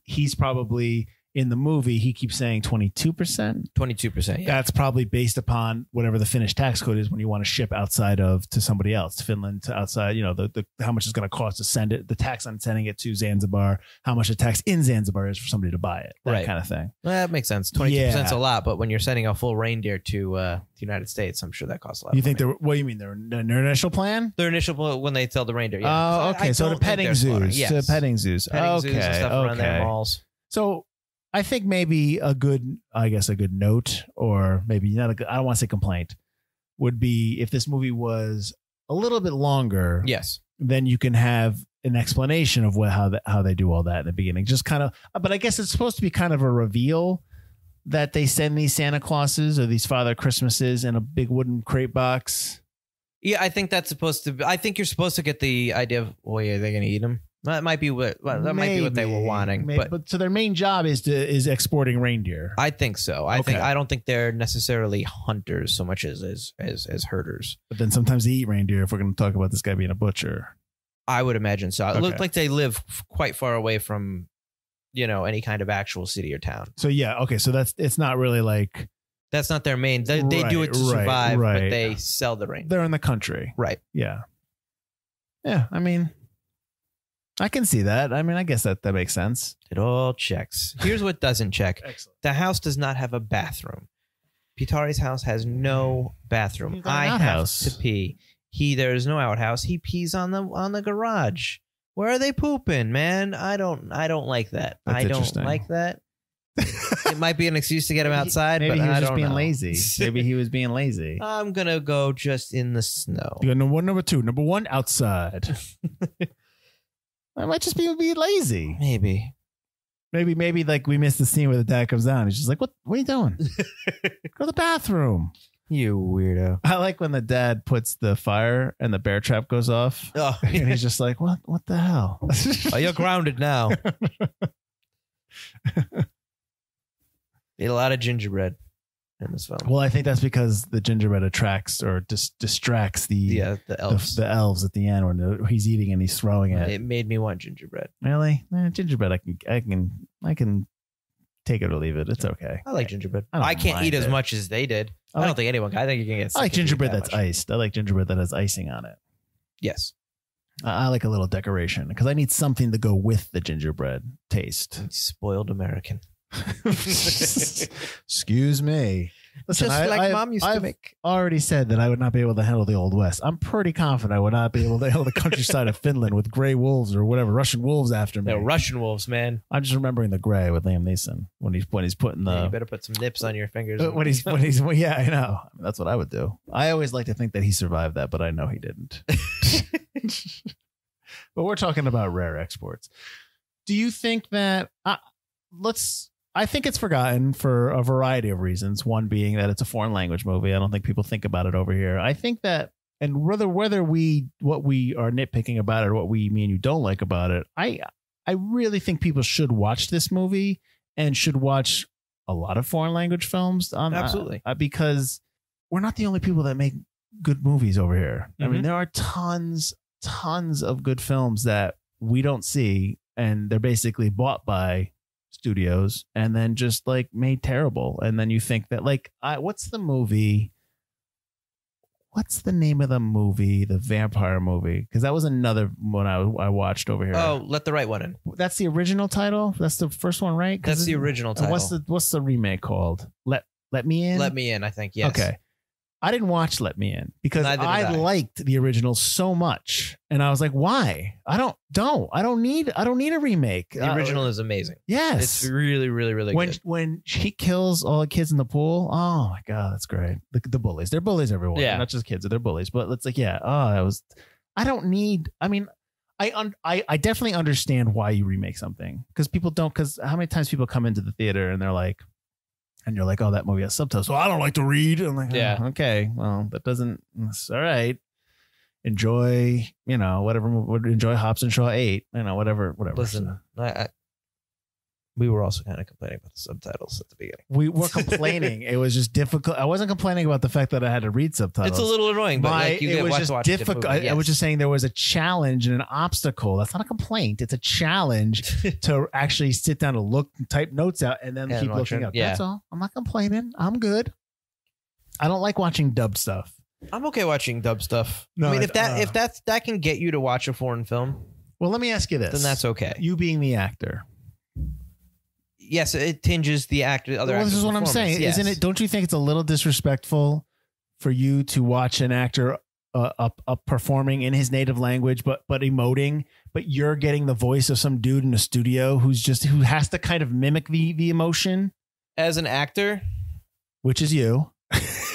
He's probably in the movie. He keeps saying 22%. 22%. Yeah. That's probably based upon whatever the Finnish tax code is when you want to ship outside of to somebody else, to Finland, to outside. You know, the how much it's going to cost to send it, the tax on sending it to Zanzibar, how much the tax in Zanzibar is for somebody to buy it, that kind of thing. Well, that makes sense. 22% is a lot, but when you're sending a full reindeer to the United States, I'm sure that costs a lot. You think they're? What do you mean? Their initial plan? Their initial when they sell the reindeer. Yeah. Oh, okay. So the petting zoos. Yes. To petting zoos. Petting zoos and stuff around their malls. So I think maybe a good note, or maybe not a good, I don't want to say complaint, would be if this movie was a little bit longer. Yes. Then you can have an explanation of how they do all that in the beginning. Just kind of, but I guess it's supposed to be kind of a reveal that they send these Santa Clauses or these Father Christmases in a big wooden crate box. Yeah, I think that's supposed to be, I think you're supposed to get the idea of, oh yeah, they're going to eat them. That might be what might be what they were wanting. But so their main job is exporting reindeer. I think so. I don't think they're necessarily hunters so much as herders. But then sometimes they eat reindeer. If we're going to talk about this guy being a butcher, I would imagine so. It looked like they live quite far away from, any kind of actual city or town. So yeah, okay. So it's not really like that's not their main. They do it to survive, but they sell the reindeer. They're in the country, right? Yeah. I mean, I can see that. I mean, I guess that makes sense. It all checks. Here's what doesn't check. Excellent. The house does not have a bathroom. Pitari's house has no bathroom. I have to pee. There is no outhouse. He pees on the garage. Where are they pooping, man? I don't like that. I don't like that. It might be an excuse to get him outside, maybe but he was I just don't being know. lazy. Maybe he was being lazy. I'm gonna go just in the snow. You got number one, number two. Number one, outside. I might just be being lazy. Maybe like we missed the scene where the dad comes down. He's just like, what are you doing? Go to the bathroom. You weirdo. I like when the dad puts the fire and the bear trap goes off. Oh, and he's just like, what the hell? Oh, you're grounded now. Ate a lot of gingerbread in this film. Well, I think that's because the gingerbread attracts or distracts the elves. The elves at the end when he's eating and he's throwing it. It made me want gingerbread. Really? Gingerbread, I can take it or leave it. It's okay. I like gingerbread. I can't eat as much as they did. I don't think anyone. I think you can get. I like gingerbread that's iced. I like gingerbread that has icing on it. Yes. I like a little decoration because I need something to go with the gingerbread taste. Spoiled American. Excuse me. Listen, just like Mom used to make. Already said that I would not be able to handle the Old West. I'm pretty confident I would not be able to handle the countryside of Finland with gray wolves or whatever, Russian wolves after me. They're Russian wolves, man. I'm just remembering the gray with Liam Neeson when he's putting the. Yeah, you better put some nips on your fingers. When he's yeah, I know. That's what I would do. I always like to think that he survived that, but I know he didn't. But we're talking about rare exports. Do you think that I think it's forgotten for a variety of reasons. One being that it's a foreign language movie. I don't think people think about it over here. I think that, and whether what we are nitpicking about it or what me and you don't like about it, I really think people should watch this movie and should watch a lot of foreign language films. Absolutely. Because we're not the only people that make good movies over here. I mean, there are tons of good films that we don't see, and they're basically bought by studios and then just like made terrible. And then you think that what's the name of the movie, the vampire movie? Because that was another one I watched over here. Oh, Let the Right One In. That's the original title. That's the first one, right? That's the original title. What's the remake called? Let Me In. Let Me In, I think. Yes. Okay. I didn't watch Let Me In because I liked the original so much, and I was like, "Why? I don't need a remake." The original is amazing. Yes, it's really, really, really good. When she kills all the kids in the pool, oh my god, that's great. The bullies, they're bullies everywhere. Yeah, not just kids, they're bullies. But it's like, yeah, that was. I don't need. I mean, I definitely understand why you remake something because people don't. Because how many times people come into the theater and they're like. And you're like, oh, that movie has subtitles. Well, I don't like to read. I'm like, yeah, okay. Well, that doesn't. It's all right. Enjoy, whatever. Enjoy Hobbs and Shaw 8. Whatever. Listen, we were also kind of complaining about the subtitles at the beginning. We were complaining. It was just difficult. I wasn't complaining about the fact that I had to read subtitles. It's a little annoying, but it was just difficult. I was just saying there was a challenge and an obstacle. That's not a complaint. It's a challenge to actually sit down and look, type notes out, and then keep looking up. That's all. I'm not complaining. I'm good. I don't like watching dubbed stuff. I'm okay watching dubbed stuff. No, I mean, if that can get you to watch a foreign film, well, let me ask you this. Then that's okay. You being the actor. Yes, it tinges the actor. This is what I'm saying, yes. Isn't it? Don't you think it's a little disrespectful for you to watch an actor performing in his native language, but emoting, but you're getting the voice of some dude in a studio who has to kind of mimic the emotion as an actor, which is you.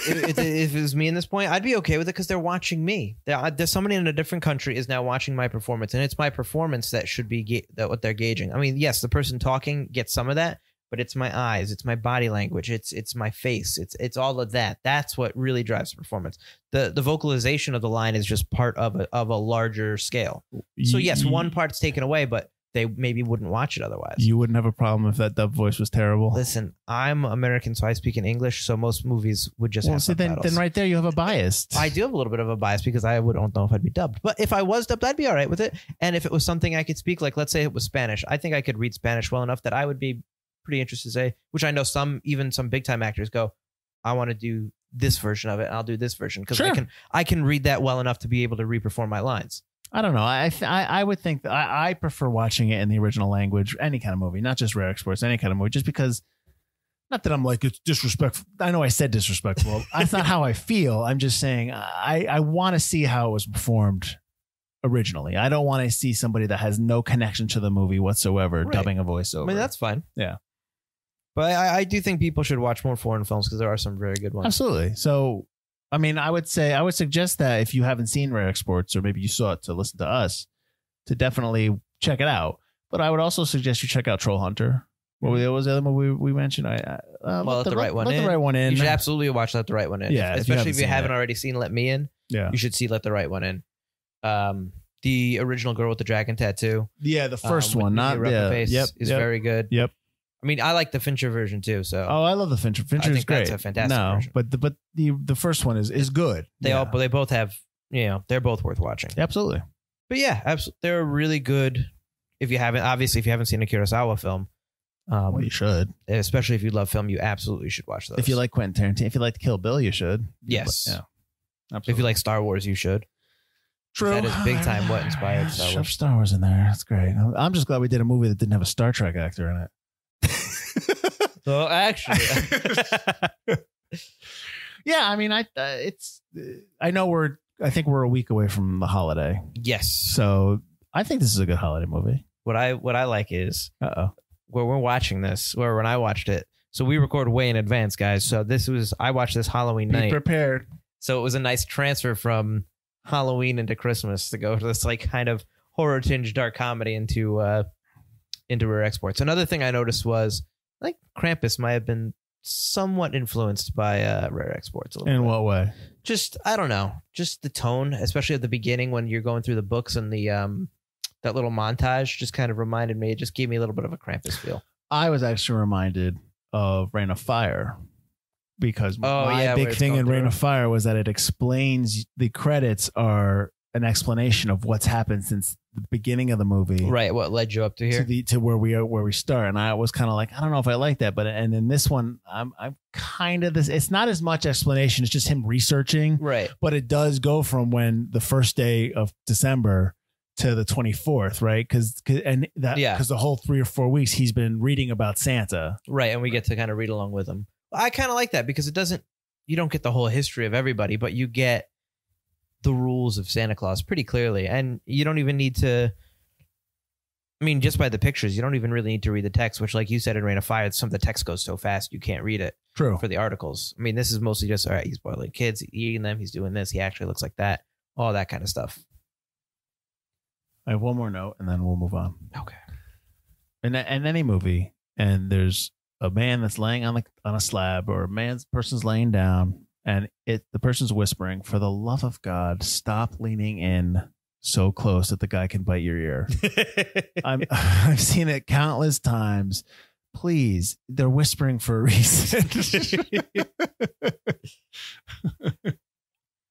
If it was me in this point, I'd be okay with it because they're watching me. There's somebody in a different country is now watching my performance, and it's my performance that should be what they're gauging. I mean, yes, the person talking gets some of that, but it's my eyes, it's my body language, it's my face, it's all of that. That's what really drives the performance. The vocalization of the line is just part of a larger scale. So yes, one part's taken away, but they maybe wouldn't watch it otherwise. You wouldn't have a problem if that dub voice was terrible. Listen, I'm American, so I speak in English, so most movies would just have subtitles. Then right there you have a bias. I do have a little bit of a bias because I don't know if I'd be dubbed. But if I was dubbed, I'd be all right with it. And if it was something I could speak, like let's say it was Spanish, I think I could read Spanish well enough that I would be pretty interested to say, which I know even some big time actors go, I want to do this version of it, and I'll do this version because I can read that well enough to be able to re-perform my lines. I don't know. I would think that I prefer watching it in the original language, any kind of movie, not just rare exports, any kind of movie, just because, not that I'm like, it's disrespectful. I know I said disrespectful. That's not how I feel. I'm just saying I want to see how it was performed originally. I don't want to see somebody that has no connection to the movie whatsoever dubbing a voiceover. I mean, that's fine. Yeah. But I do think people should watch more foreign films because there are some very good ones. Absolutely. So, I mean, I would suggest that if you haven't seen Rare Exports, or maybe you saw it to listen to us, to definitely check it out. But I would also suggest you check out Troll Hunter. What was the other movie we mentioned? Let the Right One In. You should absolutely watch Let the Right One In. Yeah, especially if you haven't already seen Let Me In. Yeah, you should see Let the Right One In. The original Girl with the Dragon Tattoo. Yeah, the first one, not the face, is very good. Yep. I mean, I like the Fincher version too. So I love the Fincher. Fincher is great. That's a fantastic version. But the first one is good. They both have, they're both worth watching. Absolutely. But yeah, absolutely, they're really good. If you haven't seen a Kurosawa film, well, you should. Especially if you love film, you absolutely should watch those. If you like Quentin Tarantino, if you like Kill Bill, you should. Yes. Yeah. Absolutely. If you like Star Wars, you should. True. That is big time what inspired Star Wars. Shove Star Wars in there. That's great. I'm just glad we did a movie that didn't have a Star Trek actor in it. So actually, yeah. I mean, I think we're a week away from the holiday. Yes. So I think this is a good holiday movie. What I like is where we're watching this, or when I watched it. So we record way in advance, guys. So I watched this Halloween night. Be prepared. So it was a nice transfer from Halloween into Christmas to go to this like kind of horror tinged dark comedy into Rare Exports. Another thing I noticed was like Krampus might have been somewhat influenced by Rare Exports. In what way? Just, I don't know, just the tone, especially at the beginning when you're going through the books and the that little montage just kind of reminded me. It just gave me a little bit of a Krampus feel. I was actually reminded of Reign of Fire. Because my big thing in Reign of Fire was that it explains the credits are an explanation of what's happened since the beginning of the movie. Right. What led you up to here? To where we start. And I was kind of like, I don't know if I like that. But and in this one, I'm kind of this. It's not as much explanation. It's just him researching. Right. But it does go from when the first day of December to the 24th. Right. Because the whole 3 or 4 weeks he's been reading about Santa. Right. And we get to kind of read along with him. I kind of like that because you don't get the whole history of everybody, but you get the rules of Santa Claus pretty clearly. And you don't even need to, I mean, just by the pictures, you don't even really need to read the text, which like you said in Reign of Fire, some of the text goes so fast, you can't read it. True. For the articles. I mean, this is mostly just, all right, he's boiling kids, he's eating them, he's doing this, he actually looks like that, all that kind of stuff. I have one more note and then we'll move on. Okay. In any movie, and there's a man that's laying on a slab, or person's laying down, and the person's whispering, "For the love of God, stop leaning in so close that the guy can bite your ear." I've seen it countless times. Please, they're whispering for a reason.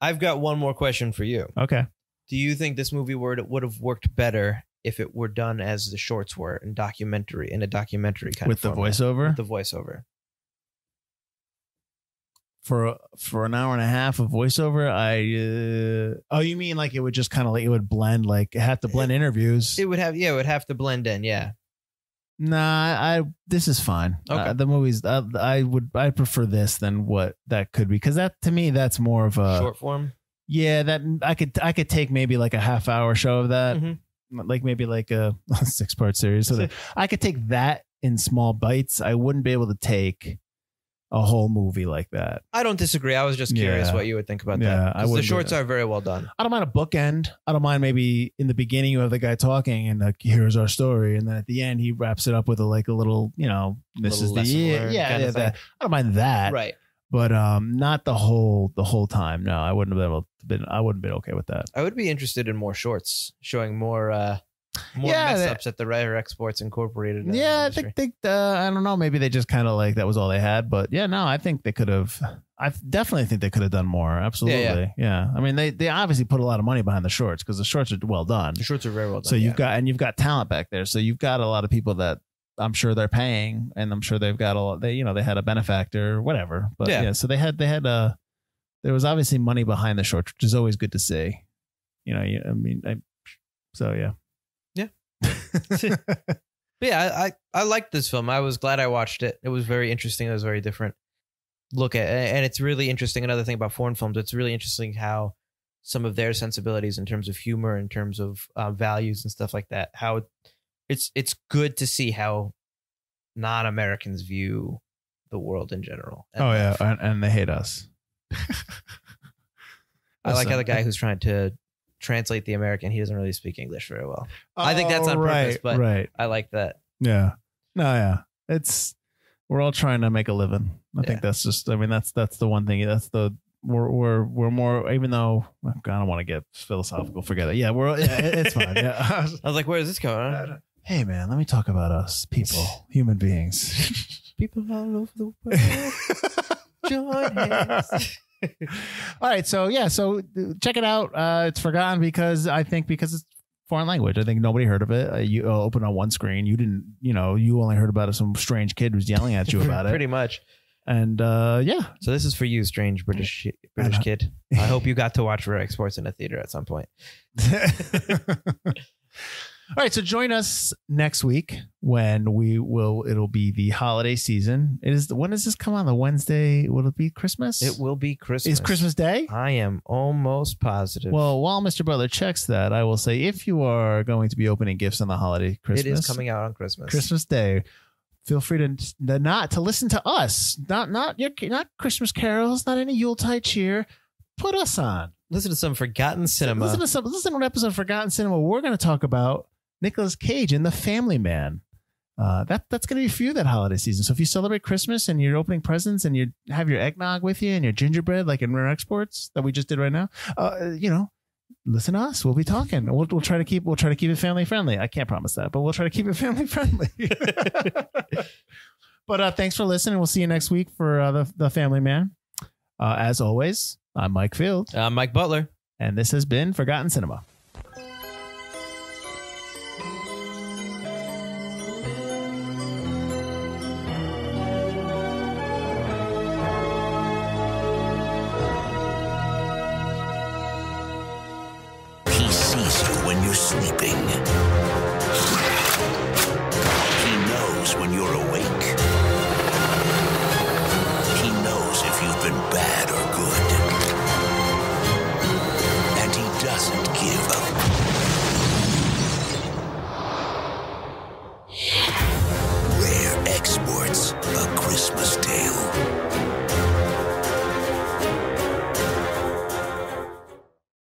I've got one more question for you. Okay. Do you think this movie would have worked better if it were done as the shorts were in a documentary kind of format? With the voiceover? With the voiceover. For an hour and a half of voiceover, you mean like it would just kind of like, it would blend, like it had to blend interviews? It would have to blend in, yeah. Nah, this is fine. Okay. The movies, I prefer this than what that could be, because that, to me, that's more of a short form. Yeah, that I could take maybe like a half-hour show of that. Mm-hmm. Like maybe like a 6-part series. So that I could take that in small bites. I wouldn't be able to take a whole movie like that. I don't disagree. I was just curious what you would think about that. Because the shorts are very well done. I don't mind a bookend. I don't mind maybe in the beginning you have the guy talking and like, here's our story. And then at the end he wraps it up with a little, this is the year. Yeah. I don't mind that. Right. But not the whole time. No, I wouldn't have been okay with that. I would be interested in more shorts showing more mess ups at the Rare Exports Incorporated. Yeah, I think I don't know. Maybe they just kind of like that was all they had. But yeah, no, I think they could have. I definitely think they could have done more. Absolutely. Yeah. I mean, they obviously put a lot of money behind the shorts because the shorts are well done. The shorts are very well done. So you've got talent back there. So you've got a lot of people that I'm sure they're paying, and I'm sure they've got a lot. They had a benefactor, or whatever. But so they had there was obviously money behind the short, which is always good to see. Yeah, I liked this film. I was glad I watched it. It was very interesting. It was very different look at it. And it's really interesting. Another thing about foreign films, it's really interesting how some of their sensibilities in terms of humor, in terms of values and stuff like that, how it's good to see how non-Americans view the world in general. And they hate us. I like how the guy who's trying to translate the American, he doesn't really speak English very well. I think that's on purpose, but I like that. Yeah. No, yeah. We're all trying to make a living. I think that's just, that's the one thing. That's we're more, even though I don't want to get philosophical, forget it. Yeah, it's fine. Yeah. I was like, where is this going? Hey man, let me talk about us people, human beings. People all over the world. Join hands. All right, so check it out. It's forgotten because it's foreign language. I think nobody heard of it. You opened on one screen. You didn't, you only heard about it. Some strange kid was yelling at you about it. Pretty much. And so this is for you, strange British kid. I hope you got to watch Rare Exports in a theater at some point. All right, so join us next week when it'll be the holiday season. When does this come on? The Wednesday? Will it be Christmas? It will be Christmas. Is Christmas Day? I am almost positive. Well, while Mr. Butler checks that, I will say if you are going to be opening gifts on the holiday Christmas. It is coming out on Christmas Day. Feel free to listen to us. Not Christmas carols, not any Yuletide cheer. Put us on. Listen to some Forgotten Cinema. Listen to an episode of Forgotten Cinema. We're going to talk about Nicolas Cage in The Family Man. That's going to be for you that holiday season. So if you celebrate Christmas and you're opening presents and you have your eggnog with you and your gingerbread, like in Rare Exports that we just did right now, listen to us. We'll be talking. We'll try to keep it family friendly. I can't promise that, but we'll try to keep it family friendly. But thanks for listening. We'll see you next week for the Family Man. As always, I'm Mike Field. I'm Mike Butler. And this has been Forgotten Cinema.